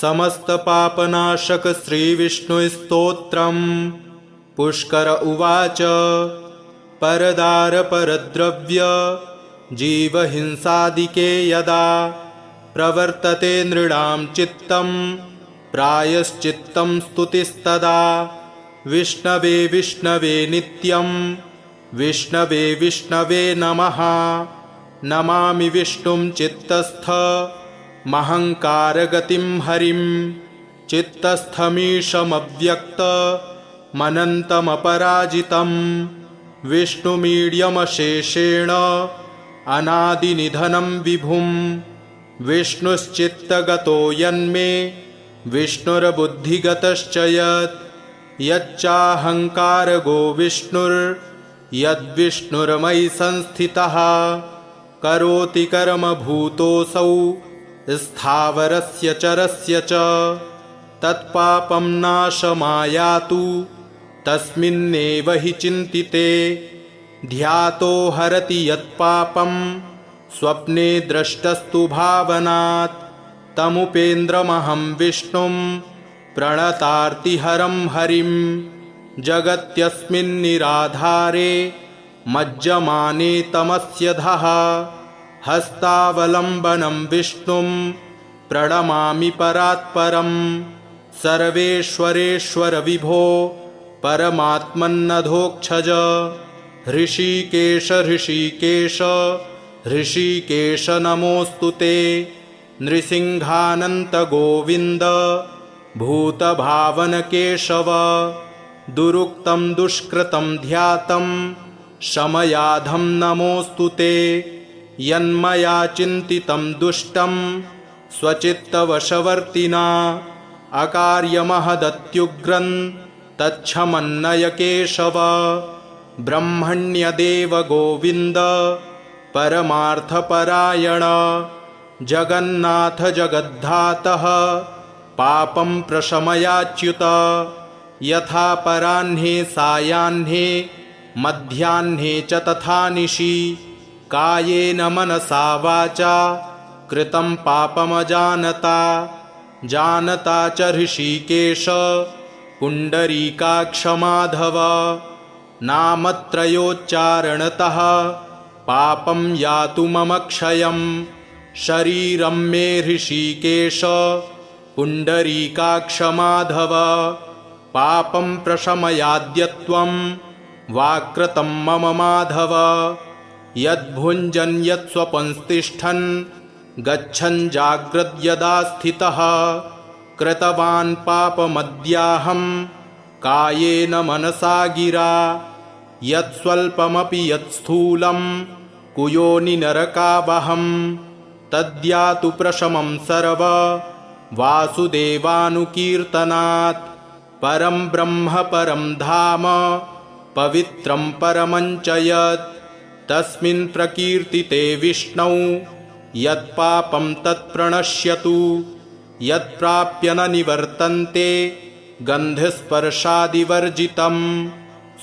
समस्तपापनाशक श्रीविष्णुस्तोत्रम्। पुष्कर उवाच। परदारपरद्रव्य जीवहिंसादिके यदा प्रवर्तते नृणां चित्तं प्रायश्चित्तं स्तुतिस्तदा। विष्णवे विष्णवे नित्यं विष्णवे विष्णवे नमः। नमामि विष्णुं चित्तस्थ महङ्कारगतिं हरिं। चित्तस्थमीशमव्यक्तमनन्तमपराजितं विष्णुमीड्यमशेषेण अनादिनिधनं विभुं। विष्णुश्चित्तगतो यन्मे विष्णुर्बुद्धिगतश्च यच्चाहङ्कारगो विष्णुर्यद्विष्णुर्मयि संस्थितः। करोति कर्म भूतोऽसौ स्थावरस्य चरस्य च। तत्पापं नाशमायातु तस्मिन्नेव हि चिन्तिते। ध्यातो हरति यत्पापं स्वप्ने द्रष्टस्तु भावनात्। तमुपेन्द्रमहं विष्णुं प्रणतार्तिहरं हरिं। जगत्यस्मिन्निराधारे मज्जमाने तमस्यधः। हस्तावलम्बनं विष्णुं प्रणमामि परात्परं। सर्वेश्वरेश्वर विभो परमात्मन्नधोक्षज। हृषीकेश हृषीकेश हृषीकेश नमोऽस्तु ते। नृसिंहानन्त गोविन्द भूतभावन केशव। दुरुक्तं दुष्कृतं ध्यातं शमयाधं नमोऽस्तु ते। यन्मया चिन्तितं दुष्टं स्वचित्तवशवर्तिना अकार्यमहदत्युग्रं तच्छमन्नय केशव। ब्रह्मण्यदेव गोविन्द परमार्थपरायण। जगन्नाथ जगद्धातः पापं प्रशमयाच्युत। यथा पराह्ने सायाह्ने मध्याह्ने च तथा निशि। कायेन मनसा वाचा कृतं पापमजानता। जानता च हृषीकेश पुण्डरीकाक्ष माधव। नामत्रयोच्चारणतः पापं यातु मम क्षयम्। शरीरं मे हृषीकेश पुण्डरीकाक्ष माधव। पापं प्रशमयाद्यत्वं वाकृतं मम माधव। यद्भुञ्जन् यत्स्वपंस्तिष्ठन् गच्छन् जाग्रद्यदा स्थितः। कृतवान् पापमद्याहं कायेन मनसा गिरा। यत्स्वल्पमपि यत्स्थूलं कुयोनिनरकावहं। तद्यातु प्रशमं सर्व वासुदेवानुकीर्तनात्। परं ब्रह्म परं धाम पवित्रं परमं च यत्। तस्मिन् प्रकीर्तिते विष्णौ यत्पापं तत्प्रणश्यतु। यत्प्राप्य न निवर्तन्ते गन्धस्पर्शादिवर्जितं।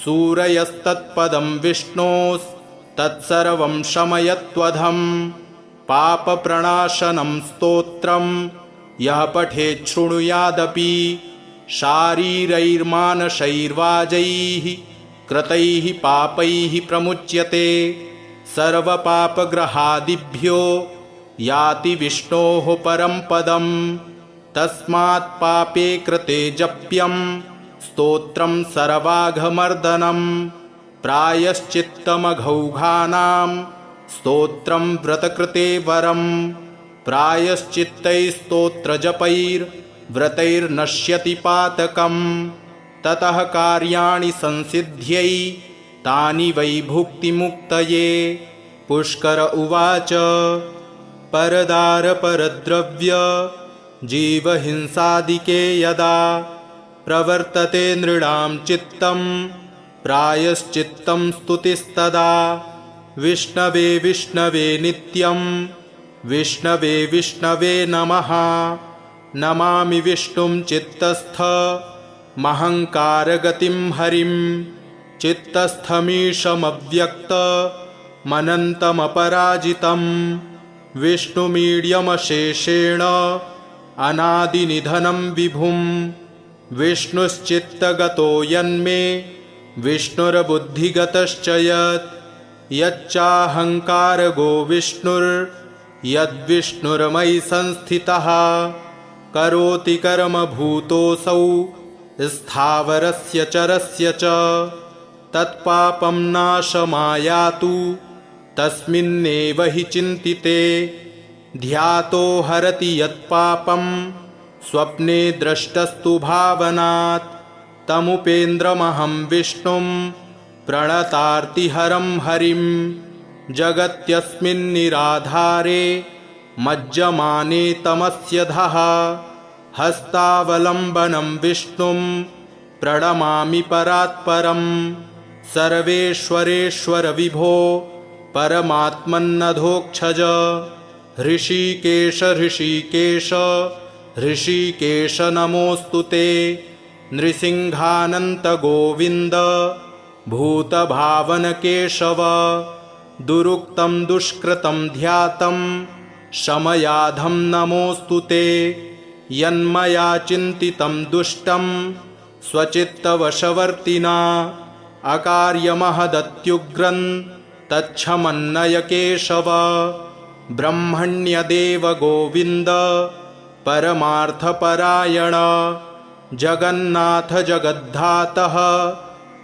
सूरयस्तत्पदं विष्णोस्तत्सर्वं शमयत्वधं। पापप्रणाशनं स्तोत्रं यः पठेत् शृणुयादपि। शारीरैर्मानसैर्वाजैः कृतैः पापैः प्रमुच्यते। सर्वपापग्रहादिभ्यो याति विष्णोः परं पदम्। तस्मात् पापे कृते जप्यं स्तोत्रं सर्वाघमर्दनं। प्रायश्चित्तमघौघानां स्तोत्रं व्रतकृते वरं। प्रायश्चित्तैस्तोत्रजपैर्व्रतैर्नश्यति पातकम्। ततः कार्याणि संसिद्ध्यै तानि वै भुक्तिमुक्तये। पुष्कर उवाच। परदारपरद्रव्य जीवहिंसादिके यदा प्रवर्तते नृणां चित्तं प्रायश्चित्तं स्तुतिस्तदा। विष्णवे विष्णवे नित्यं विष्णवे विष्णवे नमः। नमामि विष्णुं चित्तस्थ महङ्कारगतिं हरिं। चित्तस्थमीशमव्यक्तमनन्तमपराजितं विष्णुमीड्यमशेषेण अनादिनिधनं विभुं विष्णुश्चित्तगतो यन्मे विष्णुर्बुद्धिगतश्च यत् यच्चाहङ्कारगो विष्णुर्यद्विष्णुर्मयि संस्थितः करोति कर्म भूतोऽसौ स्थावरस्य चरस्य च तत्पापं नाशमायातु तस्मिन्नेव हि चिन्तिते ध्यातो हरति यत्पापं स्वप्ने द्रष्टस्तु भावनात् तमुपेन्द्रमहं विष्णुं प्रणतार्तिहरं हरिं जगत्यस्मिन्निराधारे मज्जमाने तमस्यधः हस्तावलम्बनं विष्णुं प्रणमामि परात्परं सर्वेश्वरेश्वर विभो परमात्मन्नधोक्षज ऋषिकेश ऋषिकेश ऋषिकेश नमोऽस्तु ते नृसिंहानन्त गोविन्द भूतभावन केशव दुरुक्तं दुष्कृतं ध्यातं शमयाधं नमोऽस्तु ते यन्मया चिन्तितं दुष्टं स्वचित्तवशवर्तिना अकार्यमहदत्युग्रं तच्छमन्नय केशव ब्रह्मण्यदेव गोविन्द परमार्थपरायण जगन्नाथ जगद्धातः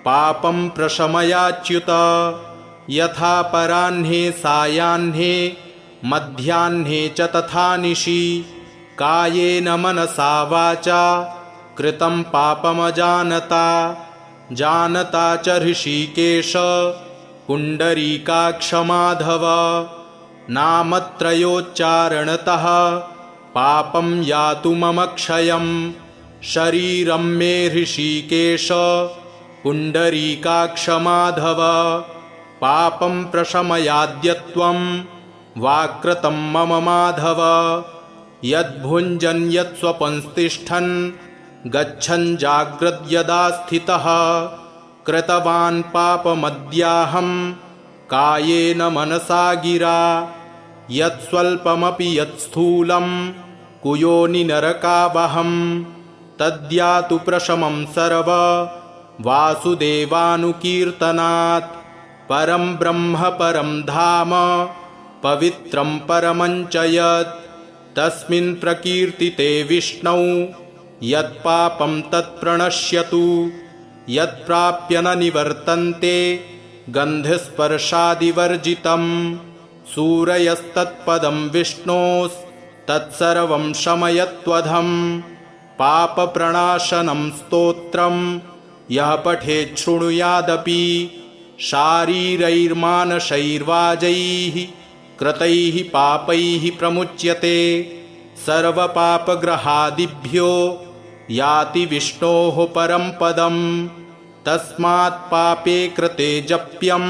पापं प्रशमयाच्युत यथा पराह्ने सायाह्ने मध्याह्ने च तथा निशि कायेन मनसा वाचा कृतं पापमजानता जानता च ऋषिकेश पुण्डरीकाक्षमाधव नामत्रयोच्चारणतः पापं यातु मम क्षयं शरीरं मे ऋषिकेश पुण्डरीकाक्षमाधव पापं प्रशमयाद्यत्वं वाकृतं मम माधव यद्भुञ्जन् यत्स्वपंस्तिष्ठन् गच्छन् जाग्रद्यदा स्थितः कृतवान् पापमद्याहं कायेन मनसा गिरा यत्स्वल्पमपि यत्स्थूलं कुयोनिनरकावहं तद्यातु प्रशमं सर्व वासुदेवानुकीर्तनात् परं ब्रह्म परं धाम पवित्रं परमं च यत् तस्मिन् प्रकीर्तिते विष्णौ यत्पापं तत्प्रणश्यतु यत्प्राप्य न निवर्तन्ते गन्धस्पर्शादिवर्जितं सूरयस्तत्पदं विष्णोस्तत्सर्वं शमयत्वधं पापप्रणाशनं स्तोत्रं यः पठेत् शृणुयादपि शारीरैर्मानसैर्वाजैः कृतैः पापैः प्रमुच्यते सर्वपापग्रहादिभ्यो याति विष्णोः परं पदं तस्मात् पापे कृते जप्यं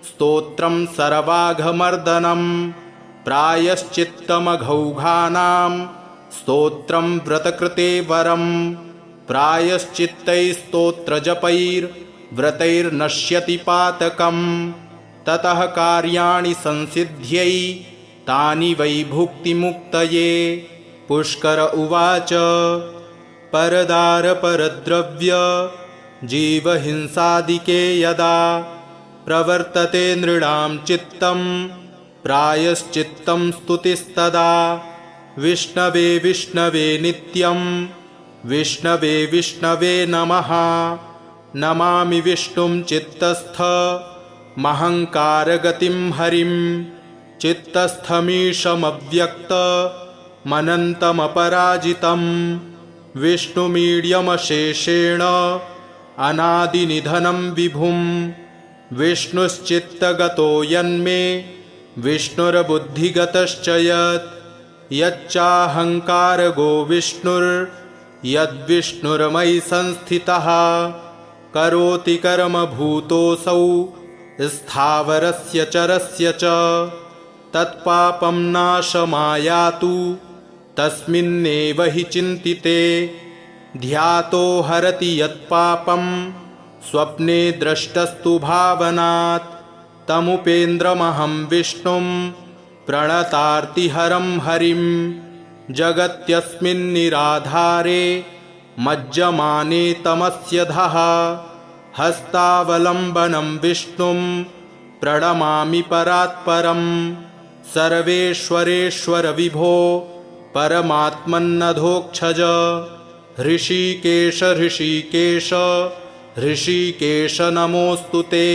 स्तोत्रं सर्वाघमर्दनं प्रायश्चित्तमघौघानां स्तोत्रं व्रतकृते वरं प्रायश्चित्तैस्तोत्रजपैर्व्रतैर्नश्यति पातकं ततः कार्याणि संसिद्ध्यै तानि वै भुक्तिमुक्तये पुष्कर उवाच परदारपरद्रव्य जीवहिंसादिके यदा प्रवर्तते नृणां चित्तं प्रायश्चित्तं स्तुतिस्तदा विष्णवे विष्णवे नित्यं विष्णवे विष्णवे नमः नमामि विष्णुं चित्तस्थ महङ्कारगतिं हरिं चित्तस्थमीशमव्यक्तमनन्तमपराजितं विष्णुमीड्यमशेषेण अनादिनिधनं विभुं विष्णुश्चित्तगतो यन्मे विष्णुर्बुद्धिगतश्च यत् यच्चाहङ्कारगो विष्णुर्यद्विष्णुर्मयि संस्थितः करोति कर्म भूतोऽसौ स्थावरस्य चरस्य च तत्पापं नाशमायातु तस्मिन्नेव हि चिन्तिते ध्यातो हरति यत्पापं स्वप्ने द्रष्टस्तु भावनात् तमुपेन्द्रमहं विष्णुं प्रणतार्तिहरं हरिं जगत्यस्मिन्निराधारे मज्जमाने तमस्यधः हस्तावलम्बनं विष्णुं प्रणमामि परात्परं सर्वेश्वरेश्वर विभो परमात्मन्नधोक्षज ऋषिकेश ऋषिकेश ऋषिकेश नमोऽस्तु ते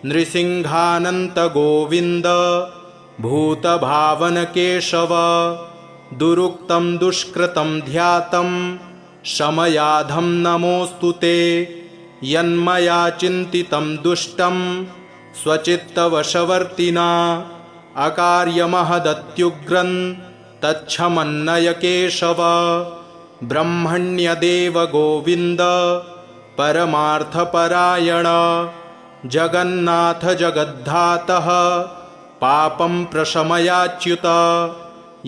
नृसिंहानन्त गोविन्द भूतभावन केशव दुरुक्तं दुष्कृतं ध्यातं शमयाधं नमोऽस्तु ते यन्मया चिन्तितं दुष्टं स्वचित्तवशवर्तिना अकार्यमहदत्युग्रं तच्छमन्नय केशव ब्रह्मण्यदेव गोविन्द परमार्थपरायण जगन्नाथ जगद्धातः पापं प्रशमयाच्युत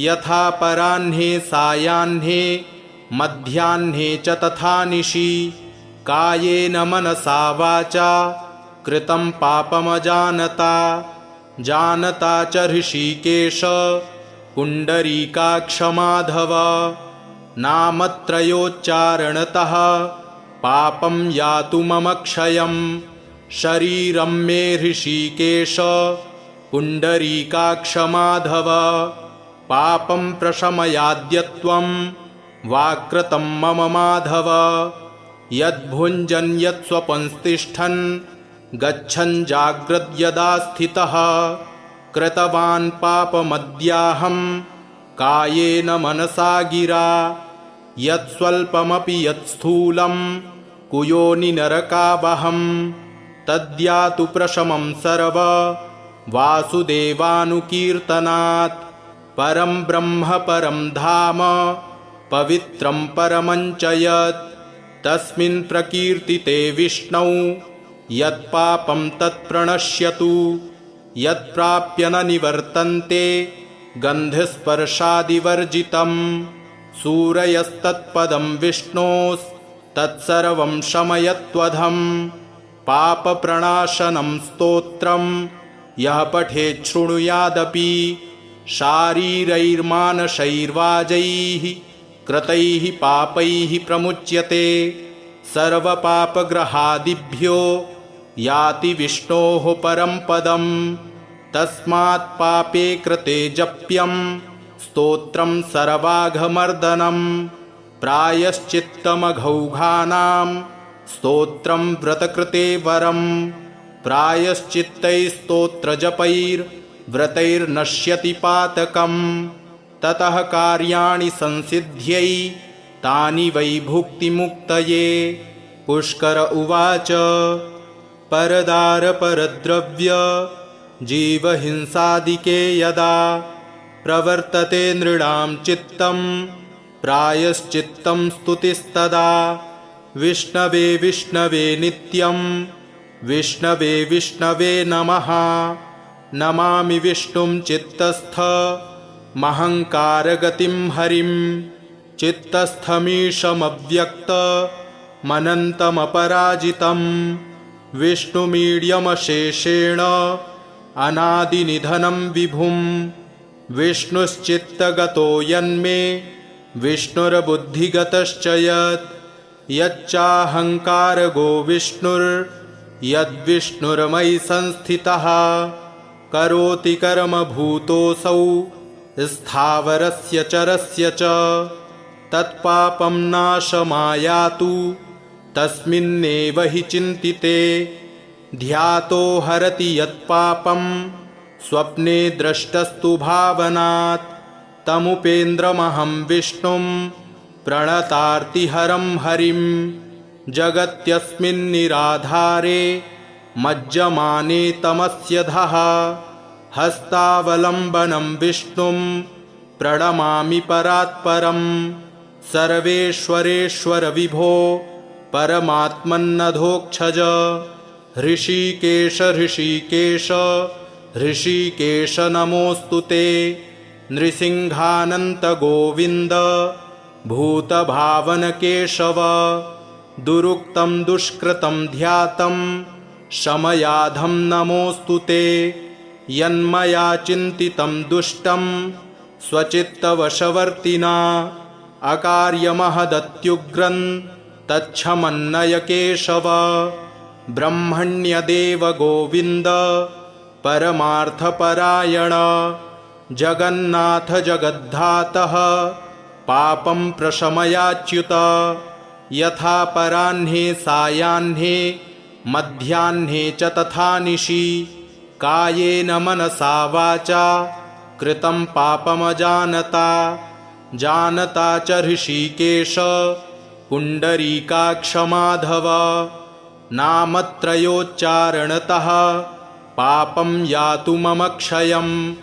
यथा पराह्ने सायाह्ने मध्याह्ने च तथा निशि कायेन मनसा वाचा कृतं पापमजानता जानता च ऋषिकेश पुण्डरीकाक्ष माधव नामत्रयोच्चारणतः पापं यातु मम क्षयं शरीरं मे ऋषिकेश पुण्डरीकाक्ष माधव पापं प्रशमयाद्यत्वं वाकृतं मम माधव यद्भुञ्जन् यत्स्वपंस्तिष्ठन् गच्छन् जाग्रद्यदा स्थितः कृतवान् पापमद्याहं कायेन मनसा गिरा यत्स्वल्पमपि यत्स्थूलं कुयोनिनरकावहं तद्यातु प्रशमं सर्व वासुदेवानुकीर्तनात् परं ब्रह्म परं धाम पवित्रं परमं च यत् तस्मिन् प्रकीर्तिते विष्णौ यत्पापं तत्प्रणश्यतु यत्प्राप्य न निवर्तन्ते गन्धस्पर्शादिवर्जितं सूरयस्तत्पदं विष्णोस्तत्सर्वं शमयत्वधं पापप्रणाशनं स्तोत्रं यः पठेत् शृणुयादपि शारीरैर्मानसैर्वाजैः कृतैः पापैः प्रमुच्यते सर्वपापग्रहादिभ्यो याति विष्णोः परं पदं तस्मात् पापे कृते जप्यं स्तोत्रं सर्वाघमर्दनं प्रायश्चित्तमघौघानां स्तोत्रं व्रतकृते वरं प्रायश्चित्तैस्तोत्रजपैर्व्रतैर्नश्यति पातकं ततः कार्याणि संसिद्ध्यै तानि वै भुक्तिमुक्तये। पुष्कर उवाच परदारपरद्रव्य जीवहिंसादिके यदा प्रवर्तते नृणां चित्तं प्रायश्चित्तं स्तुतिस्तदा विष्णवे विष्णवे नित्यं विष्णवे विष्णवे नमः नमामि विष्णुं चित्तस्थ महङ्कारगतिं हरिं चित्तस्थमीशमव्यक्तमनन्तमपराजितं विष्णुमीड्यमशेषेण अनादिनिधनं विभुं विष्णुश्चित्तगतो यन्मे विष्णुर्बुद्धिगतश्च यच्चाहङ्कारगो विष्णुर्यद्विष्णुर्मयि संस्थितः करोति कर्म भूतोऽसौ स्थावरस्य चरस्य च तत्पापं नाशमायातु तस्मिन्नेव हि चिन्तिते ध्यातो हरति यत्पापं स्वप्ने द्रष्टस्तु भावनात् तमुपेन्द्रमहं विष्णुं प्रणतार्तिहरं हरिं जगत्यस्मिन्निराधारे मज्जमाने तमस्यधः हस्तावलम्बनं विष्णुं प्रणमामि परात्परं सर्वेश्वरेश्वर विभो परमात्मन्नधोक्षज ऋषिकेश ऋषिकेश ऋषिकेश नमोऽस्तु ते नृसिंहानन्त गोविन्द भूतभावन केशव दुरुक्तं दुष्कृतं ध्यातं शमयाधं नमोऽस्तु ते यन्मया चिन्तितं दुष्टं स्वचित्तवशवर्तिना अकार्यमहदत्युग्रं तच्छमन्नय केशव। ब्रह्मण्यदेव गोविन्द परमार्थपरायण जगन्नाथ जगद्धातः पापं प्रशमयाच्युत। यथा पराह्ने सायाह्ने मध्याह्ने च तथा निशि कायेन मनसा वाचा कृतं पापमजानता। जानता च ऋषिकेश पुण्डरीकाक्षमाधव नामत्रयोच्चारणतः पापं यातु मम क्षयम्।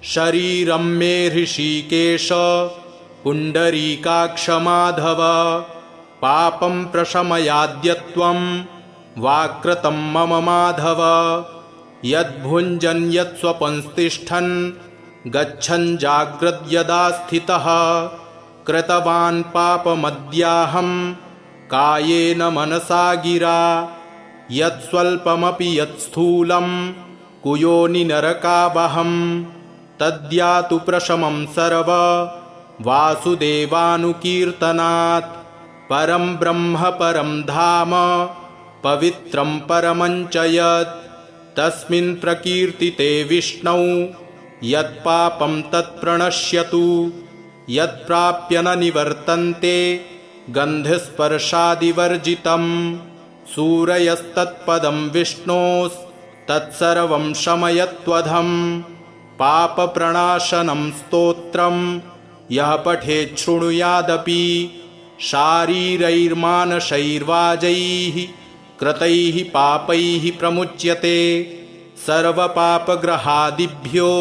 शरीरं मे ऋषिकेश पुण्डरीकाक्षमाधव पापं प्रशमयाद्यत्वं वाकृतं मम माधव। यद्भुञ्जन् यत्स्वपंस्तिष्ठन् गच्छन् जाग्रद्यदा स्थितः कृतवान् पापमद्याहं कायेन मनसा गिरा। यत्स्वल्पमपि यत्स्थूलं कुयोनि नरकावहं तद्यातु प्रशमं सर्व वासुदेवानुकीर्तनात्। परं ब्रह्म परं धाम पवित्रं परमञ्च यत् तस्मिन् प्रकीर्तिते विष्णौ यत्पापं तत्प्रणश्यतु। यत्प्राप्य न निवर्तन्ते गन्धस्पर्शादिवर्जितं सूरयस्तत्पदं विष्णोस्तत्सर्वं शमयत्वधं। पापप्रणाशनं स्तोत्रं यः पठेत् शृणुयादपि शारीरैर्मानसैर्वाजैः कृतैः पापैः प्रमुच्यते। सर्वपापग्रहादिभ्यो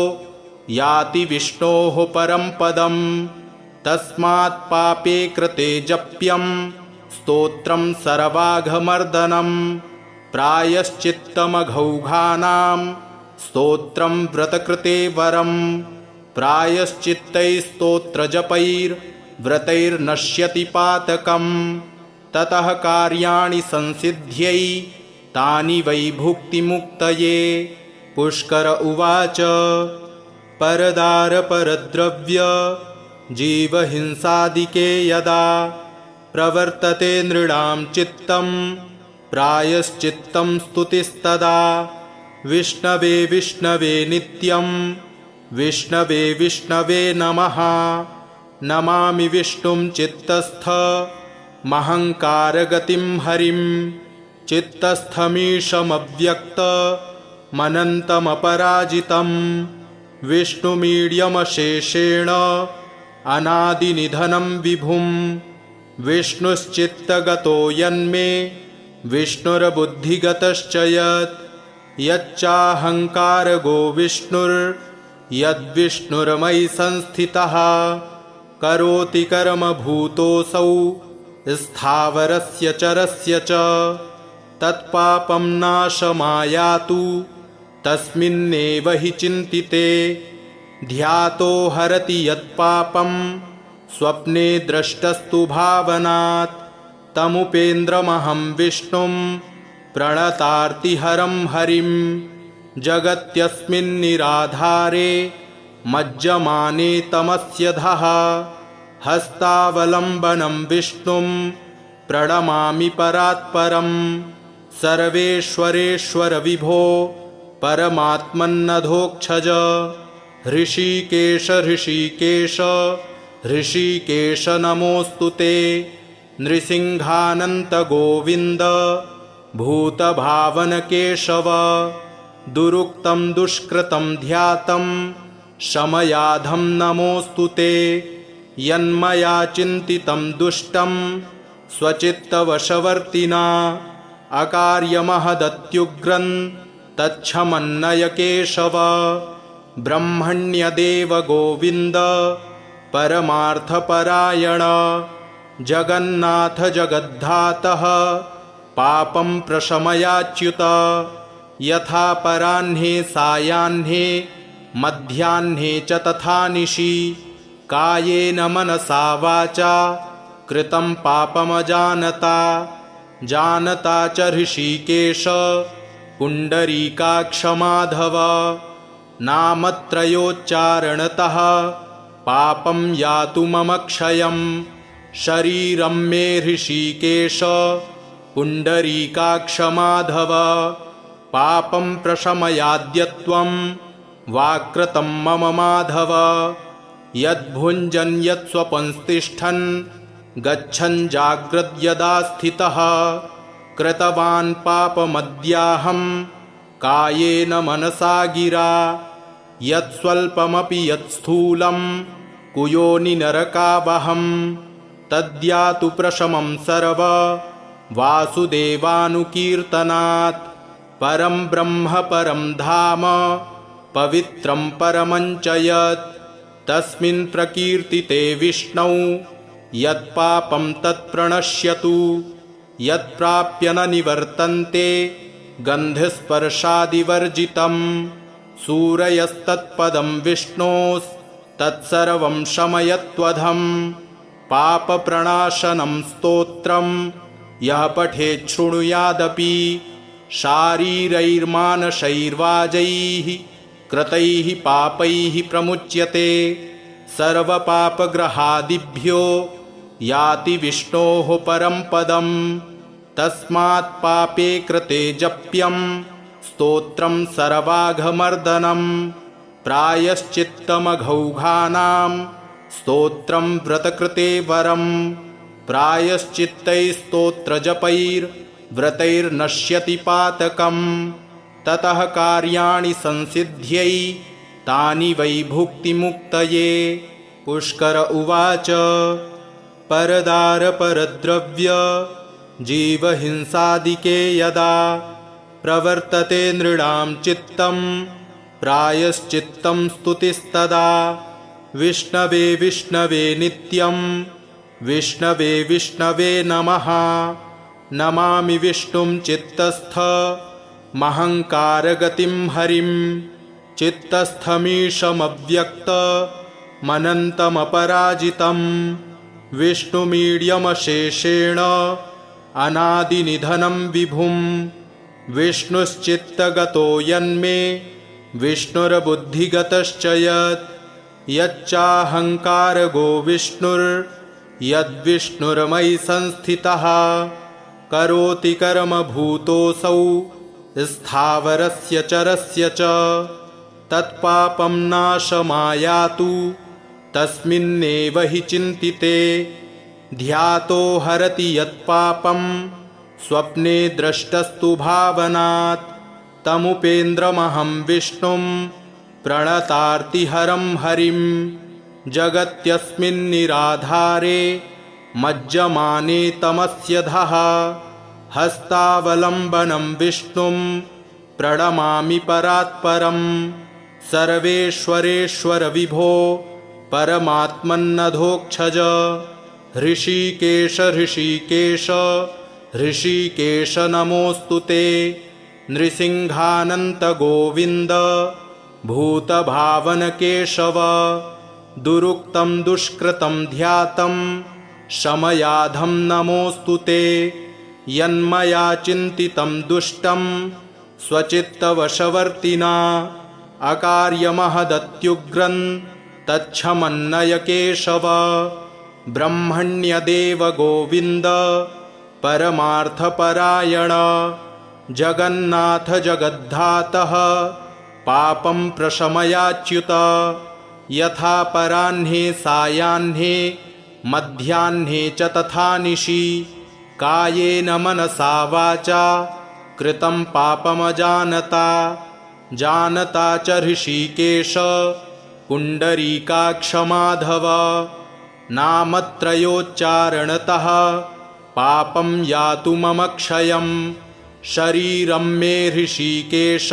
याति विष्णोः परं पदम्। तस्मात् पापे कृते जप्यं स्तोत्रं सर्वाघमर्दनं। प्रायश्चित्तमघौघानां स्तोत्रं व्रतकृते वरं। प्रायश्चित्तैस्तोत्रजपैर्व्रतैर्नश्यति पातकम्। ततः कार्याणि संसिद्ध्यै तानि वै भुक्तिमुक्तये। पुष्कर उवाच परदारपरद्रव्य जीवहिंसादिके यदा प्रवर्तते नृणां चित्तं प्रायश्चित्तं स्तुतिस्तदा। विष्णवे विष्णवे नित्यं विष्णवे विष्णवे नमः। नमामि विष्णुं चित्तस्थमहङ्कारगतिं हरिं। चित्तस्थमीशमव्यक्तमनन्तमपराजितं विष्णुमीड्यमशेषेण अनादिनिधनं विभुं। विष्णुश्चित्तगतो यन्मे विष्णुर्बुद्धिगतश्च यत् यच्चाहङ्कारगो विष्णुर्यद्विष्णुर्मयि संस्थितः। करोति कर्म भूतोऽसौ स्थावरस्य चरस्य च तत्पापं नाशमायातु तस्मिन्नेव हि चिन्तिते। ध्यातो हरति यत्पापं स्वप्ने द्रष्टस्तु भावनात् तमुपेन्द्रमहं विष्णुं प्रणतार्तिहरं हरिं। जगत्यस्मिन्निराधारे मज्जमाने तमस्यधः हस्तावलम्बनं विष्णुं प्रणमामि परात्परं। सर्वेश्वरेश्वर विभो परमात्मन्नधोक्षज। ऋषिकेश ऋषिकेश ऋषिकेश नमोऽस्तु ते। नृसिंहानन्त गोविन्द भूतभावन केशव। दुरुक्तं दुष्कृतं ध्यातं शमयाधं नमोऽस्तु ते। यन्मया चिन्तितं दुष्टं स्वचित्तवशवर्तिना अकार्यमहदत्युग्रं तच्छमन्नय केशव। ब्रह्मण्यदेव गोविन्द परमार्थपरायण जगन्नाथ जगद्धातः पापं प्रशमयाच्युत। यथा पराह्ने सायाह्ने मध्याह्ने च तथा निशि कायेन मनसा वाचा कृतं पापमजानता। जानता च ऋषिकेश पुण्डरीकाक्षमाधव नामत्रयोच्चारणतः पापं यातु मम क्षयं शरीरं मे ऋषिकेश पुण्डरीकाक्ष माधव पापं प्रशमयाद्यत्वं वाक्कृतं मम माधव यद्भुञ्जन् यत्स्वपंस्तिष्ठन् गच्छन् जाग्रद्यदा स्थितः कृतवान् पापमद्याहं कायेन मनसा गिरा यत्स्वल्पमपि यत्स्थूलं कुयोनिनरकावहं तद्यातु प्रशमं सर्व वासुदेवानुकीर्तनात् परं ब्रह्म परं धाम पवित्रं परमं च यत् तस्मिन् प्रकीर्तिते विष्णौ यत्पापं तत्प्रणश्यतु यत्प्राप्य न निवर्तन्ते गन्धस्पर्शादिवर्जितं सूरयस्तत्पदं विष्णोस्तत्सर्वं शमयत्वधं पापप्रणाशनं स्तोत्रं यः पठेत् शृणुयादपि शारीरैर्मानसैर्वाजैः कृतैः पापैः प्रमुच्यते सर्वपापग्रहादिभ्यो याति विष्णोः परं पदं तस्मात् पापे कृते जप्यं स्तोत्रं सर्वाघमर्दनं प्रायश्चित्तमघौघानां स्तोत्रं व्रतकृते वरं प्रायश्चित्तैस्तोत्रजपैर्व्रतैर्नश्यति पातकं ततः कार्याणि संसिद्ध्यै तानि वै भुक्तिमुक्तये। पुष्कर उवाच परदारपरद्रव्य जीवहिंसादिके यदा प्रवर्तते नृणां चित्तं प्रायश्चित्तं स्तुतिस्तदा विष्णवे विष्णवे नित्यं विष्णवे विष्णवे नमः नमामि विष्णुं चित्तस्थ महङ्कारगतिं हरिं चित्तस्थमीशमव्यक्तमनन्तमपराजितं विष्णुमीड्यमशेषेण अनादिनिधनं विभुं विष्णुश्चित्तगतो यन्मे विष्णुर्बुद्धिगतश्च यत् यच्चाहङ्कारगो विष्णुर्यद्विष्णुर्मयि संस्थितः करोति कर्म भूतोऽसौ स्थावरस्य चरस्य च तत्पापं नाशमायातु तस्मिन्नेव हि चिन्तिते ध्यातो हरति यत्पापं स्वप्ने द्रष्टस्तु भावनात् तमुपेन्द्रमहं विष्णुं प्रणतार्तिहरं हरिं जगत्यस्मिन्निराधारे मज्जमाने तमस्य धः हस्तावलम्बनं विष्णुं प्रणमामि परात्परं सर्वेश्वरेश्वर विभो परमात्मन्नधोक्षज ऋषिकेश ऋषिकेश ऋषिकेश नमोऽस्तु ते नृसिंहानन्त गोविन्द भूतभावन केशव दुरुक्तं दुष्कृतं ध्यातं शमयाधं नमोऽस्तु ते यन्मया चिन्तितं दुष्टं स्वचित्तवशवर्तिना अकार्यमहदत्युग्रं तच्छमन्नय केशव ब्रह्मण्यदेव गोविन्द परमार्थपरायण जगन्नाथ जगद्धातः पापं प्रशमयाच्युत यथा पराह्ने सायाह्ने मध्याह्ने च तथा निशि कायेन मनसा वाचा कृतं पापमजानता जानता च ऋषिकेश पुण्डरीकाक्ष माधव नामत्रयोच्चारणतः पापं यातु मम क्षयं शरीरं मे ऋषिकेश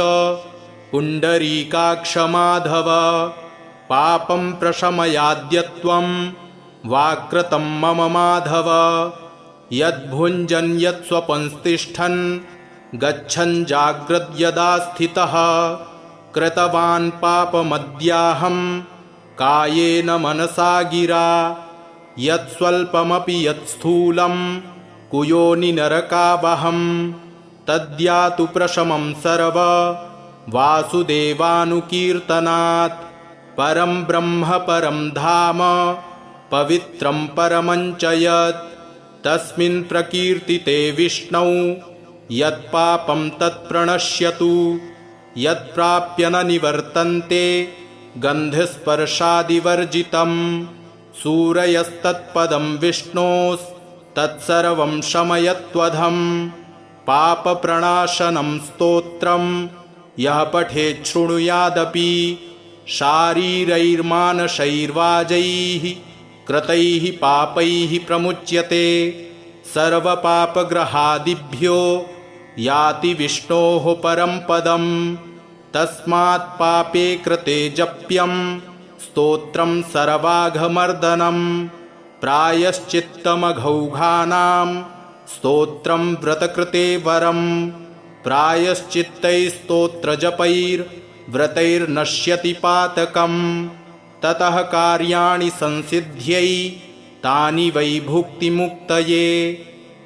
पुण्डरीकाक्ष माधव पापं प्रशमयाद्यत्वं वाक्कृतं मम माधव यद्भुञ्जन् यत्स्वपंस्तिष्ठन् गच्छन् जाग्रद्यदा स्थितः कृतवान् पापमद्याहं कायेन मनसा गिरा यत्स्वल्पमपि यत्स्थूलं कुयोनिनरकावहं तद्यातु प्रशमं सर्व वासुदेवानुकीर्तनात् परं ब्रह्म परं धाम पवित्रं परमञ्च यत् तस्मिन् प्रकीर्तिते विष्णौ यत्पापं तत्प्रणश्यतु यत्प्राप्य न निवर्तन्ते गन्धस्पर्शादिवर्जितं सूरयस्तत्पदं विष्णोस्तत्सर्वं शमयत्वधं पापप्रणाशनं स्तोत्रं यः पठेत् शृणुयादपि शारीरैर्मानसैर्वाजैः कृतैः पापैः प्रमुच्यते सर्वपापग्रहादिभ्यो याति विष्णोः परं पदं तस्मात् पापे कृते जप्यं स्तोत्रं सर्वाघमर्दनं प्रायश्चित्तमघौघानां स्तोत्रं व्रतकृते वरं प्रायश्चित्तैस्तोत्रजपैर्व्रतैर्नश्यति पातकं ततः कार्याणि संसिद्ध्यै तानि वै भुक्तिमुक्तये।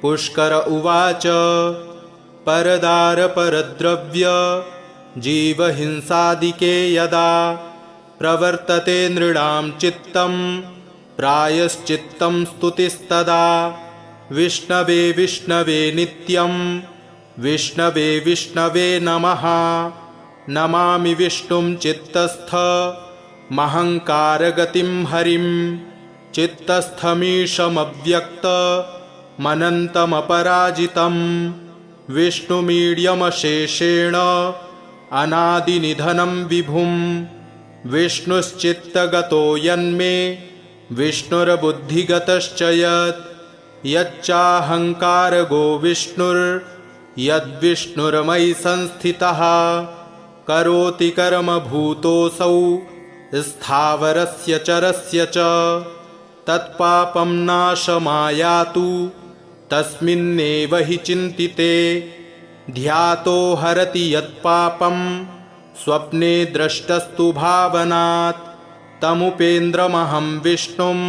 पुष्कर उवाच परदारपरद्रव्य जीवहिंसादिके यदा प्रवर्तते नृणां चित्तं प्रायश्चित्तं स्तुतिस्तदा विष्णवे विष्णवे नित्यं विष्णवे विष्णवे नमः नमामि विष्णुं चित्तस्थमहङ्कारगतिं हरिं चित्तस्थमीशमव्यक्तमनन्तमपराजितं विष्णुमीड्यमशेषेण अनादिनिधनं विभुं विष्णुश्चित्तगतो यन्मे विष्णुर्बुद्धिगतश्च यत् यच्चाहङ्कारगो विष्णुर्यद्विष्णुर्मयि संस्थितः करोति कर्म भूतोऽसौ स्थावरस्य चरस्य च तत्पापं नाशमायातु तस्मिन्नेव हि चिन्तिते ध्यातो हरति यत्पापं स्वप्ने द्रष्टस्तु भावनात् तमुपेन्द्रमहं विष्णुं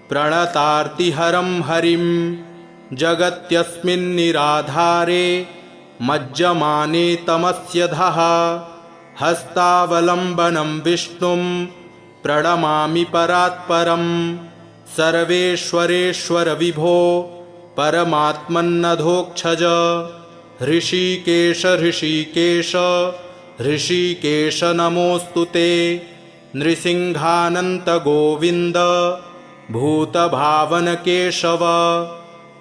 प्रणतार्तिहरं हरिं जगत्यस्मिन्निराधारे मज्जमाने तमस्यधः हस्तावलम्बनं विष्णुं प्रणमामि परात्परं सर्वेश्वरेश्वर विभो परमात्मन्नधोक्षज हृषीकेश हृषीकेश हृषीकेश नमोऽस्तु ते नृसिंहानन्त गोविन्द भूतभावन केशव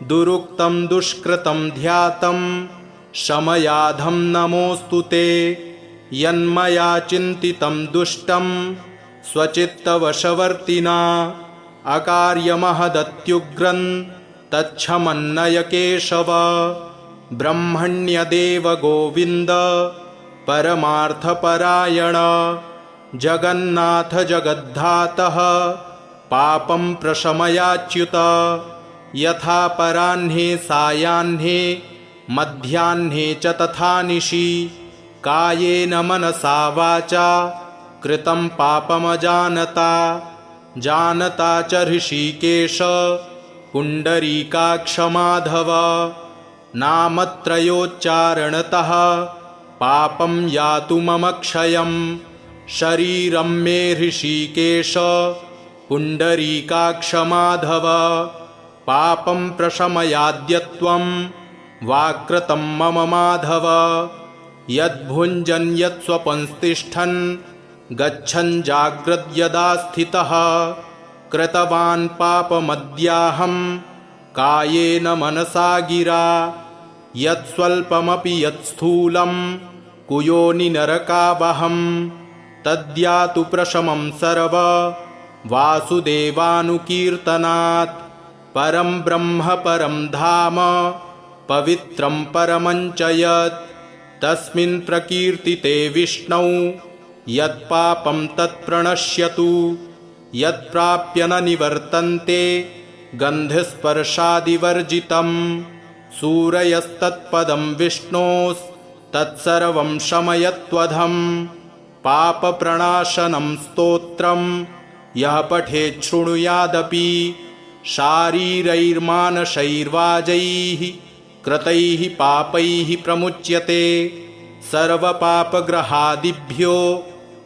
दुरुक्तं दुष्कृतं ध्यातं शमयाधं नमोऽस्तु ते यन्मया चिन्तितं दुष्टं स्वचित्तवशवर्तिना अकार्यमहदत्युग्रं तच्छमन्नय केशव ब्रह्मण्यदेव गोविन्द परमार्थपरायण जगन्नाथ जगद्धातः पापं प्रशमयाच्युत यथा पराह्ने सायाह्ने मध्याह्ने च तथा निशि कायेन मनसा वाचा कृतं पापमजानता जानता च ऋषिकेश पुण्डरीकाक्ष माधव नामत्रयोच्चारणतः पापं यातु मम क्षयं शरीरं मे ऋषिकेश पुण्डरीकाक्ष माधव पापं प्रशमयाद्यत्वं वाकृतं मम माधव यद्भुञ्जन् यत्स्वपंस्तिष्ठन् गच्छन् जाग्रद्यदा स्थितः कृतवान् पापमद्याहं कायेन मनसा गिरा यत्स्वल्पमपि यत्स्थूलं कुयोनिनरकावहं तद्यातु प्रशमं सर्व वासुदेवानुकीर्तनात् परं ब्रह्म परं धाम पवित्रं परमञ्च यत् तस्मिन् प्रकीर्तिते विष्णौ यत्पापं तत्प्रणश्यतु यत्प्राप्य न निवर्तन्ते गन्धस्पर्शादिवर्जितं सूरयस्तत्पदं विष्णोस्तत्सर्वं शमयत्वधं पापप्रणाशनं स्तोत्रं यः पठेत् शृणुयादपि शारीरैर्मानसैर्वाजैः कृतैः पापैः प्रमुच्यते सर्वपापग्रहादिभ्यो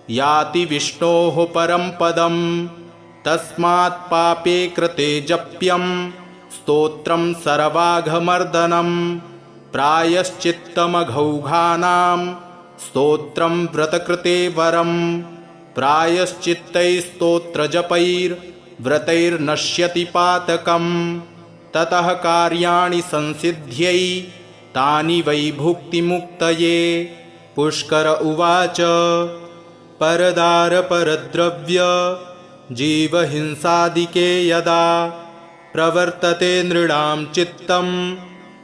याति विष्णोः परं पदं। तस्मात् पापे कृते जप्यं स्तोत्रं सर्वाघमर्दनं। प्रायश्चित्तमघौघानां स्तोत्रं व्रतकृते वरं। प्रायश्चित्तैस्तोत्रजपैर्व्रतैर्नश्यति पातकं। ततः कार्याणि संसिद्ध्यै तानि वै भुक्तिमुक्तये। पुष्कर उवाच परदारपरद्रव्य जीवहिंसादिके यदा प्रवर्तते नृणां चित्तं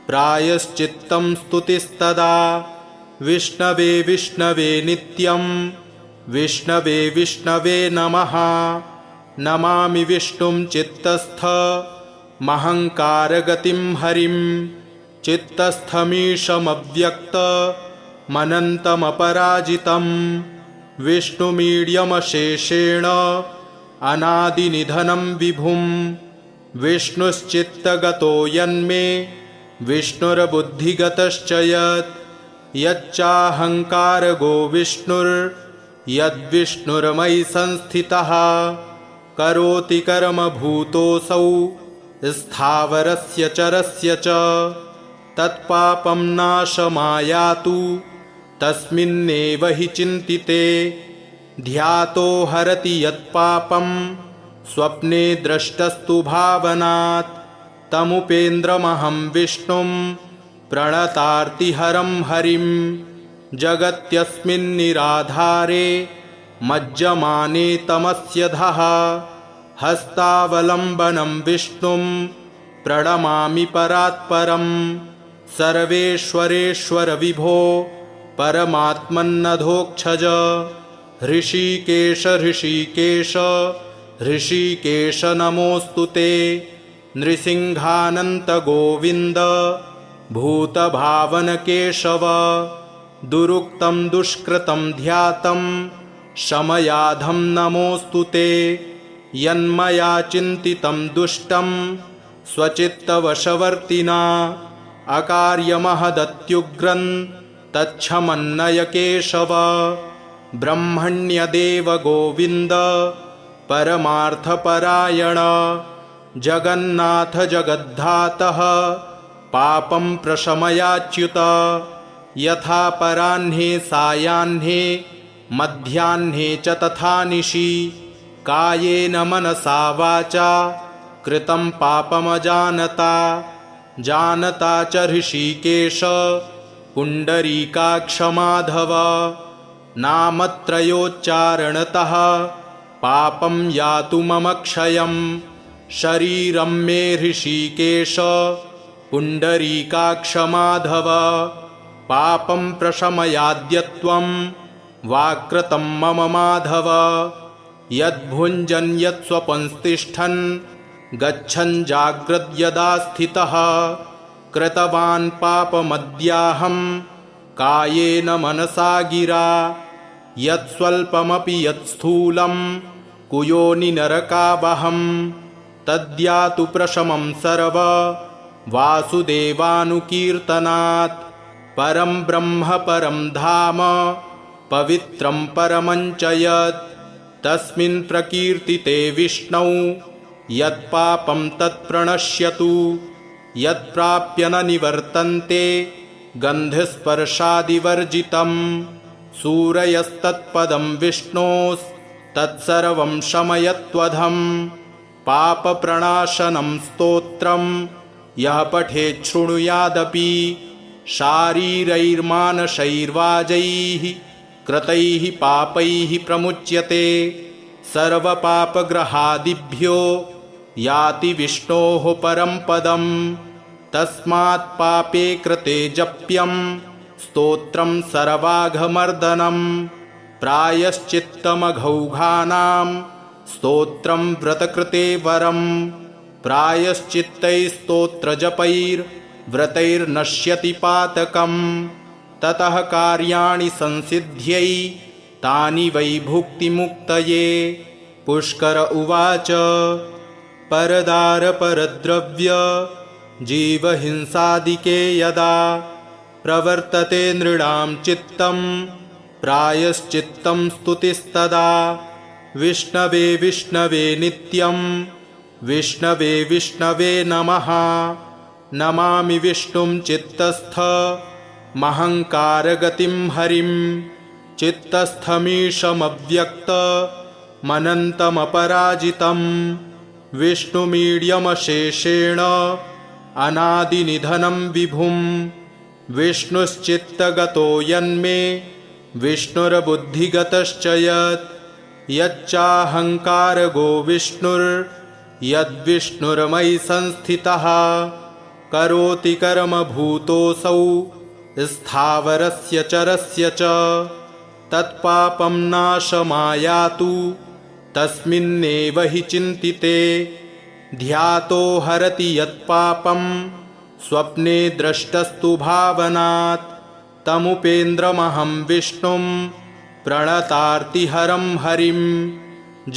प्रायश्चित्तं स्तुतिस्तदा। विष्णवे विष्णवे नित्यं विष्णवे विष्णवे नमः। नमामि विष्णुं चित्तस्थ महङ्कारगतिं हरिं। चित्तस्थमीशमव्यक्तमनन्तमपराजितं। विष्णुमीड्यमशेषेण अनादिनिधनं विभुं। विष्णुश्चित्तगतो यन्मे विष्णुर्बुद्धिगतश्च यत्। यच्चाहङ्कारगो विष्णुर्यद्विष्णुर्मयि संस्थितः। करोति कर्म भूतोऽसौ स्थावरस्य चरस्य च। तत्पापं नाशमायातु तस्मिन्नेव हि चिन्तिते। ध्यातो हरति यत्पापं स्वप्ने द्रष्टस्तु भावनात्। तमुपेन्द्रमहं विष्णुं प्रणतार्तिहरं हरिं। जगत्यस्मिन्निराधारे मज्जमाने तमस्यधः। हस्तावलम्बनं विष्णुं प्रणमामि परात्परं। सर्वेश्वरेश्वर विभो परमात्मन्नधोक्षज। हृषीकेश हृषीकेश हृषीकेश नमोऽस्तु ते। नृसिंहानन्त गोविन्द भूतभावन केशव। दुरुक्तं दुष्कृतं ध्यातं शमयाधं नमोऽस्तु ते। यन्मया चिन्तितं दुष्टं स्वचित्तवशवर्तिना अकार्यमहदत्युग्रं तच्छमन्नय केशव। ब्रह्मण्यदेव गोविन्द परमार्थपरायण। जगन्नाथ जगद्धातः पापं प्रशमयाच्युत। यथा पराह्ने सायाह्ने मध्याह्ने च तथा निशि। कायेन मनसा वाचा कृतं पापमजानता। जानता च ऋषिकेश पुण्डरीकाक्ष माधव। नामत्रयोच्चारणतः पापं यातु मम क्षयम्। शरीरं मे ऋषिकेश पुण्डरीकाक्ष माधव। पापं प्रशमयाद्यत्वं वाकृतं मम माधव। यद्भुञ्जन् यत्स्वपंस्तिष्ठन् गच्छन् जाग्रद्यदा स्थितः। कृतवान् पापमद्याहं कायेन मनसा गिरा। यत्स्वल्पमपि यत्स्थूलं कुयोनि नरकावहं। तद्यातु प्रशमं सर्व वासुदेवानुकीर्तनात्। परं ब्रह्म परं धाम पवित्रं परमञ्च यत्। तस्मिन् प्रकीर्तिते विष्णौ यत्पापं तत्प्रणश्यतु। यत्प्राप्य न निवर्तन्ते गन्धस्पर्शादिवर्जितं। सूरयस्तत्पदं विष्णोस्तत्सर्वं शमयत्वधं। पापप्रणाशनं स्तोत्रं यः पठेत् शृणुयादपि। शारीरैर्मानसैर्वाजैः कृतैः पापैः प्रमुच्यते। सर्वपापग्रहादिभ्यो याति विष्णोः परं पदं। तस्मात् पापे कृते जप्यं स्तोत्रं सर्वाघमर्दनं। प्रायश्चित्तमघौघानां स्तोत्रं व्रतकृते वरं। प्रायश्चित्तैस्तोत्रजपैर्व्रतैर्नश्यति पातकं। ततः कार्याणि संसिद्ध्यै तानि वै भुक्तिमुक्तये। पुष्कर उवाच परदारपरद्रव्य जीवहिंसादिके यदा प्रवर्तते नृणां चित्तं प्रायश्चित्तं स्तुतिस्तदा विष्णवे विष्णवे नित्यं विष्णवे विष्णवे नमः नमामि विष्णुं चित्तस्थ महङ्कारगतिं हरिं चित्तस्थमीशमव्यक्तमनन्तमपराजितं विष्णुमीड्यमशेषेण अनादिनिधनं विभुं विष्णुश्चित्तगतो यन्मे विष्णुर्बुद्धिगतश्च यच्चाहङ्कारगो विष्णुर्यद्विष्णुर्मयि संस्थितः करोति कर्म भूतोऽसौ स्थावरस्य चरस्य च तत्पापं नाशमायातु तस्मिन्नेव हि चिन्तिते ध्यातो हरति यत्पापं स्वप्ने द्रष्टस्तु भावनात् तमुपेन्द्रमहं विष्णुं प्रणतार्तिहरं हरिं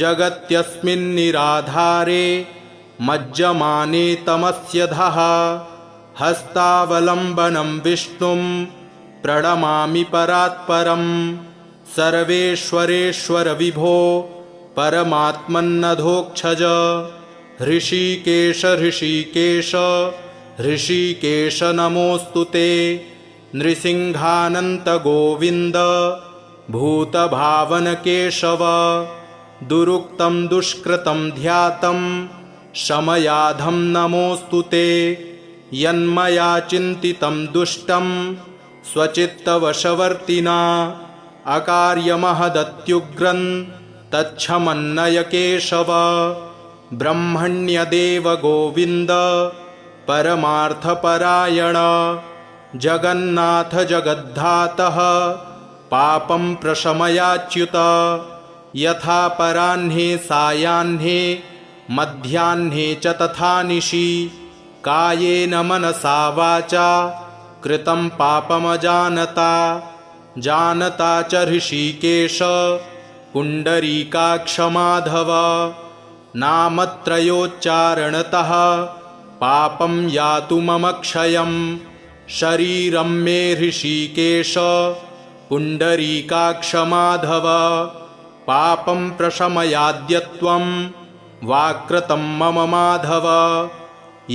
जगत्यस्मिन्निराधारे मज्जमाने तमस्यधः हस्तावलम्बनं विष्णुं प्रणमामि परात्परं सर्वेश्वरेश्वर विभो परमात्मन्नधोक्षज हृषीकेश हृषीकेश हृषीकेश नमोऽस्तु ते नृसिंहानन्त गोविन्द भूतभावन केशव दुरुक्तं दुष्कृतं ध्यातं शमयाधं नमोऽस्तु ते यन्मया चिन्तितं दुष्टं स्वचित्तवशवर्तिना अकार्यमहदत्युग्रं तच्छमन्नय केशव ब्रह्मण्यदेव गोविन्द परमार्थपरायण जगन्नाथ जगद्धातः पापं प्रशमयाच्युत यथा पराह्ने सायाह्ने मध्याह्ने च तथा निशि कायेन मनसा वाचा कृतं पापमजानता जानता च हृषीकेश पुण्डरीकाक्षमाधव नामत्रयोच्चारणतः पापं यातु मम क्षयं शरीरं मे हृषीकेश पुण्डरीकाक्षमाधव पापं प्रशमयाद्यत्वं वाकृतं मम माधव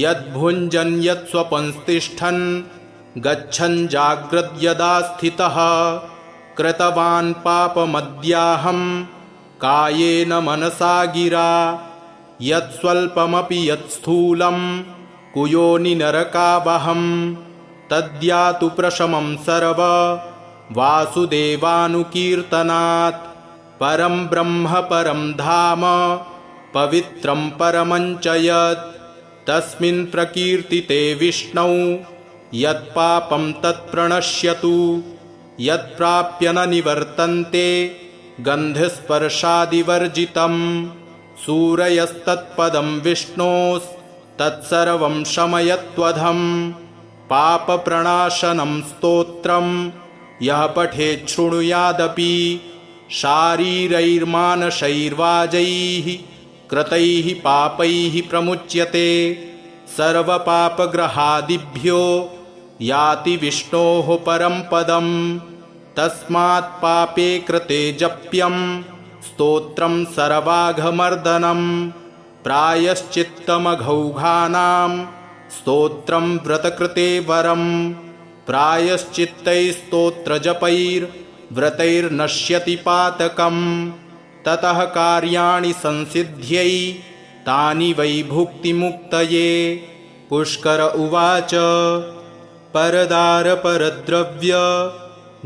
यद्भुञ्जन् यत्स्वपंस्तिष्ठन् गच्छन् जाग्रद्यदा स्थितः कृतवान् पापमद्याहं कायेन मनसा गिरा यत्स्वल्पमपि यत्स्थूलं कुयोनिनरकावहं तद्यातु प्रशमं सर्व वासुदेवानुकीर्तनात् परं ब्रह्म परं धाम पवित्रं परमं च यत् तस्मिन् प्रकीर्तिते विष्णौ यत्पापं तत्प्रणश्यतु यत्प्राप्य न निवर्तन्ते गन्धस्पर्शादिवर्जितं सूरयस्तत्पदं विष्णोस्तत्सर्वं शमयत्वधं पापप्रणाशनं स्तोत्रं यः पठेत् शृणुयादपि शारीरैर्मानसैर्वाजैः कृतैः पापैः प्रमुच्यते सर्वपापग्रहादिभ्यो याति विष्णोः परं पदं तस्मात् पापे कृते जप्यं स्तोत्रं सर्वाघमर्दनं प्रायश्चित्तमघौघानां स्तोत्रं व्रतकृते वरं प्रायश्चित्तैस्तोत्रजपैर्व्रतैर्नश्यति पातकं ततः कार्याणि संसिद्ध्यै तानि वै भुक्तिमुक्तये। पुष्कर उवाच परदारपरद्रव्य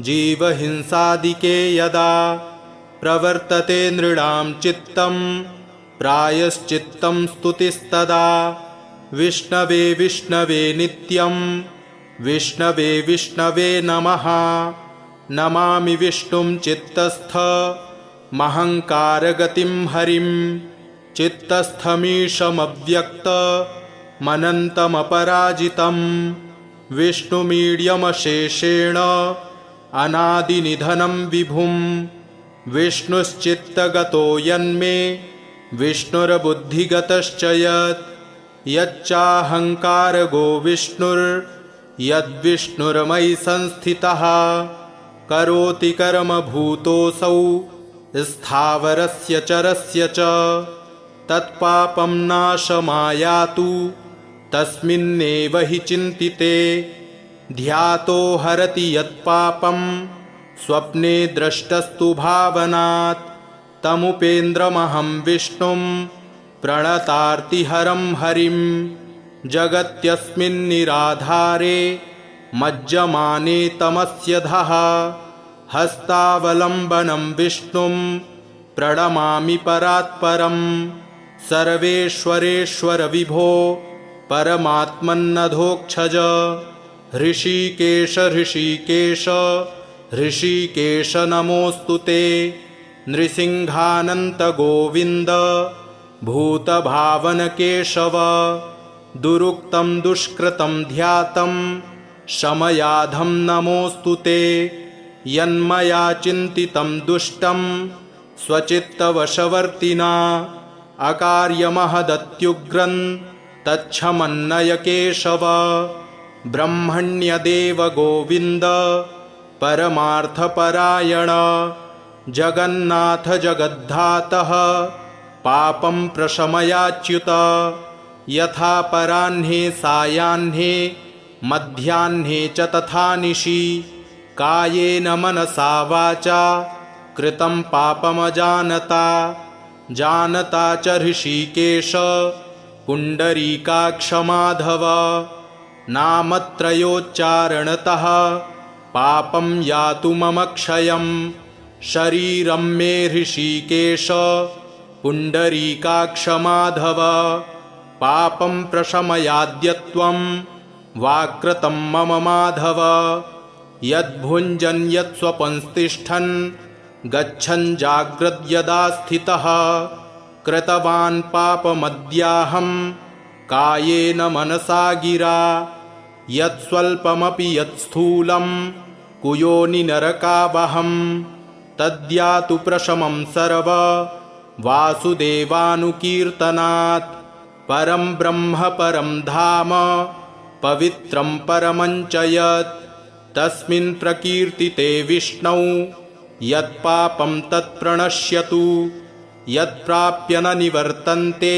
जीवहिंसादिके यदा प्रवर्तते नृणां चित्तं प्रायश्चित्तं स्तुतिस्तदा विष्णवे विष्णवे नित्यं विष्णवे विष्णवे नमः नमामि विष्णुं चित्तस्थ महङ्कारगतिं हरिं चित्तस्थमीशमव्यक्तमनन्तमपराजितं विष्णुमीड्यमशेषेण अनादिनिधनं विभुं विष्णुश्चित्तगतो यन्मे विष्णुर्बुद्धिगतश्च यच्चाहङ्कारगो विष्णुर्यद्विष्णुर्मयि संस्थितः करोति कर्मभूतोऽसौ स्थावरस्य चरस्य च तत्पापं नाशमायातु तस्मिन्नेव हि चिन्तिते ध्यातो हरति यत्पापं स्वप्ने द्रष्टस्तु भावनात् तमुपेन्द्रमहं विष्णुं प्रणतार्तिहरं हरिं जगत्यस्मिन्निराधारे मज्जमाने तमस्यधः हस्तावलम्बनं विष्णुं प्रणमामि परात्परं सर्वेश्वरेश्वर विभो परमात्मन्नधोक्षज ऋषिकेश ऋषिकेश ऋषिकेश नमोऽस्तु ते नृसिंहानन्त गोविन्द भूतभावन केशव दुरुक्तं दुष्कृतं ध्यातं शमयाधं नमोऽस्तु ते यन्मया चिन्तितं दुष्टं स्वचित्तवशवर्तिना अकार्यमहदत्युग्रं तच्छमन्नय केशव ब्रह्मण्यदेव गोविन्द परमार्थपरायण जगन्नाथ जगद्धातः पापं प्रशमयाच्युत यथा पराह्ने सायाह्ने मध्याह्ने च तथा निशि कायेन मनसा वाचा कृतं पापमजानता जानता च ऋषिकेश पुण्डरीकाक्ष माधव नामत्रयोच्चारणतः पापं यातु मम क्षयं शरीरं मे ऋषिकेश पुण्डरीकाक्ष माधव पापं प्रशमयाद्यत्वं वाकृतं मम माधव यद्भुञ्जन् यत्स्वपंस्तिष्ठन् गच्छन् जाग्रद्यदा स्थितः कृतवान् पापमद्याहं कायेन मनसा गिरा यत्स्वल्पमपि यत्स्थूलं कुयोनिनरकावहं तद्यातु प्रशमं सर्व वासुदेवानुकीर्तनात् परं ब्रह्म परं धाम पवित्रं परमं च यत् तस्मिन् प्रकीर्तिते विष्णौ यत्पापं तत्प्रणश्यतु यत्प्राप्य न निवर्तन्ते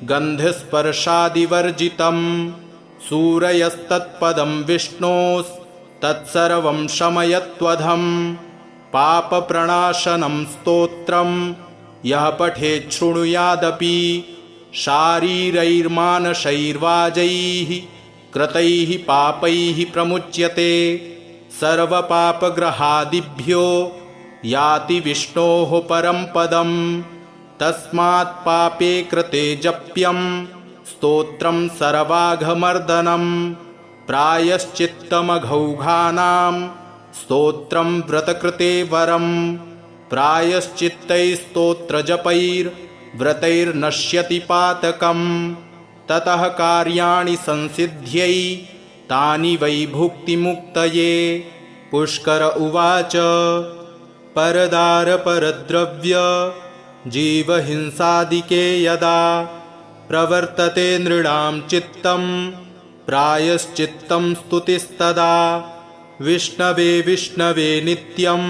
गन्धस्पर्शादिवर्जितं सूरयस्तत्पदं विष्णोस्तत्सर्वं शमयत्वधं पापप्रणाशनं स्तोत्रं यः पठेत् शृणुयादपि शारीरैर्मानसैर्वाजैः कृतैः पापैः प्रमुच्यते सर्वपापग्रहादिभ्यो याति विष्णोः परं पदं तस्मात् पापे कृते जप्यं स्तोत्रं सर्वाघमर्दनं प्रायश्चित्तमघौघानां स्तोत्रं व्रतकृते वरं प्रायश्चित्तैस्तोत्रजपैर्व्रतैर्नश्यति पातकं ततः कार्याणि संसिद्ध्यै तानि वै भुक्तिमुक्तये पुष्कर उवाच परदारपरद्रव्य जीवहिंसादिके यदा प्रवर्तते नृणां चित्तं प्रायश्चित्तं स्तुतिस्तदा विष्णवे विष्णवे नित्यं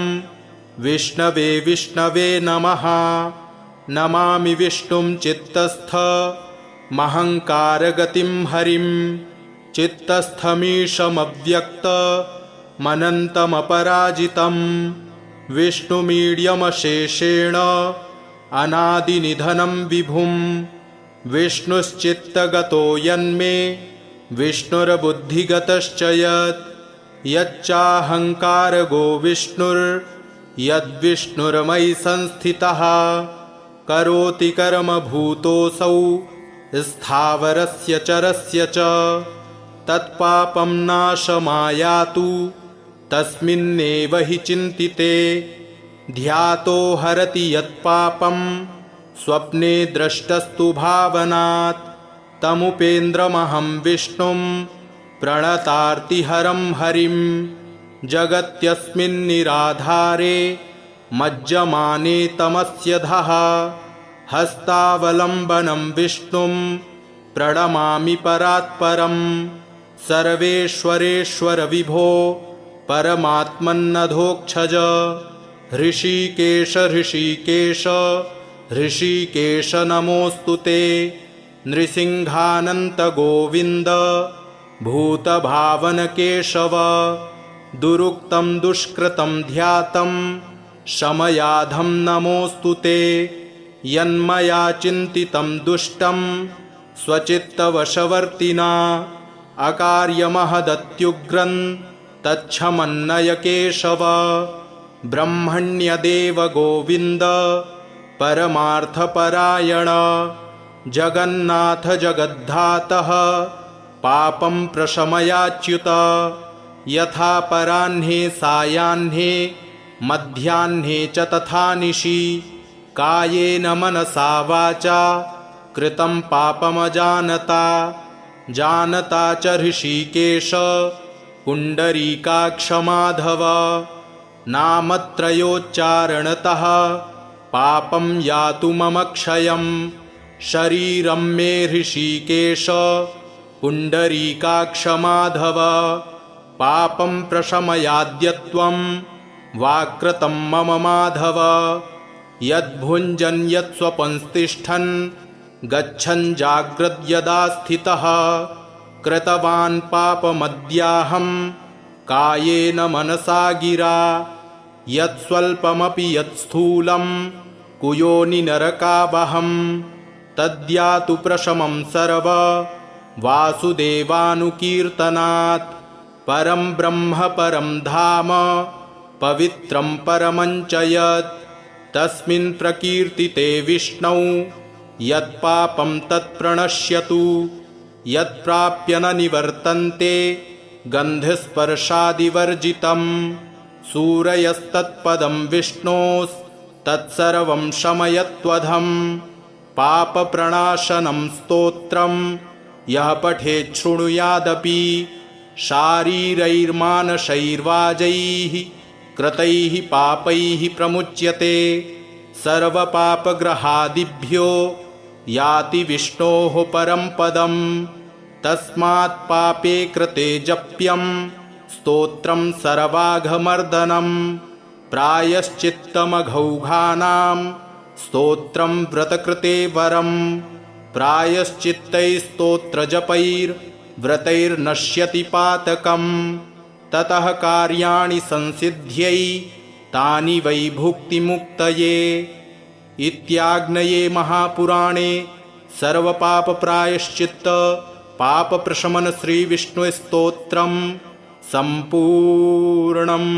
विष्णवे विष्णवे नमः नमामि विष्णुं चित्तस्थ महङ्कारगतिं हरिं चित्तस्थमीशमव्यक्तमनन्तमपराजितं विष्णुमीड्यमशेषेण अनादिनिधनं विभुं विष्णुश्चित्तगतो यन्मे विष्णुर्बुद्धिगतश्च यच्चाहङ्कारगो विष्णुर्यद्विष्णुर्मयि संस्थितः करोति कर्मभूतोऽसौ स्थावरस्य चरस्य च तत्पापं नाशमायातु तस्मिन्नेव हि चिन्तिते ध्यातो हरति यत्पापं स्वप्ने द्रष्टस्तु भावनात् तमुपेन्द्रमहं विष्णुं प्रणतार्तिहरं हरिं जगत्यस्मिन्निराधारे मज्जमाने तमस्यधः हस्तावलम्बनं विष्णुं प्रणमामि परात्परं सर्वेश्वरेश्वर विभो परमात्मन्नधोक्षज ऋषिकेश ऋषिकेश ऋषिकेश नमोऽस्तु ते नृसिंहानन्त गोविन्द भूतभावन केशव दुरुक्तं दुष्कृतं ध्यातं शमयाधं नमोऽस्तु ते यन्मया चिन्तितं दुष्टं स्वचित्तवशवर्तिना अकार्यमहदत्युग्रं तच्छमन्नय केशव ब्रह्मण्यदेव गोविन्द परमार्थपरायण जगन्नाथ जगद्धातः पापं प्रशमयाच्युत यथा पराह्ने सायाह्ने मध्याह्ने च तथा निशि कायेन मनसा वाचा कृतं पापमजानता जानता च ऋषिकेश पुण्डरीकाक्षमाधव नामत्रयोच्चारणतः पापं यातु मम क्षयं शरीरं मे ऋषिकेश पुण्डरीकाक्षमाधव पापं प्रशमयाद्यत्वं वाकृतं मम माधव यद्भुञ्जन् यत्स्वपंस्तिष्ठन् गच्छन् जाग्रद्यदा स्थितः कृतवान् पापमद्याहं कायेन मनसा गिरा यत्स्वल्पमपि यत्स्थूलं कुयोनिनरकावहं तद्यातु प्रशमं सर्व वासुदेवानुकीर्तनात् परं ब्रह्म परं धाम पवित्रं परमञ्च यत् तस्मिन् प्रकीर्तिते विष्णौ यत्पापं तत्प्रणश्यतु यत्प्राप्य न निवर्तन्ते गन्धस्पर्शादिवर्जितं सूरयस्तत्पदं विष्णोस्तत्सर्वं शमयत्वधं पापप्रणाशनं स्तोत्रं यः पठेत् शृणुयादपि शारीरैर्मानसैर्वाजैः कृतैः पापैः प्रमुच्यते सर्वपापग्रहादिभ्यो याति विष्णोः परं पदं तस्मात् पापे कृते जप्यं स्तोत्रं सर्वाघमर्दनं प्रायश्चित्तमघौघानां स्तोत्रं व्रतकृते वरं प्रायश्चित्तैस्तोत्रजपैर्व्रतैर्नश्यति पातकं ततः कार्याणि संसिद्ध्यै तानि वै भुक्तिमुक्तये इत्याग्नये महापुराणे सर्वपापप्रायश्चित्त पापप्रशमन श्रीविष्णुस्तोत्रं सम्पूर्णम्।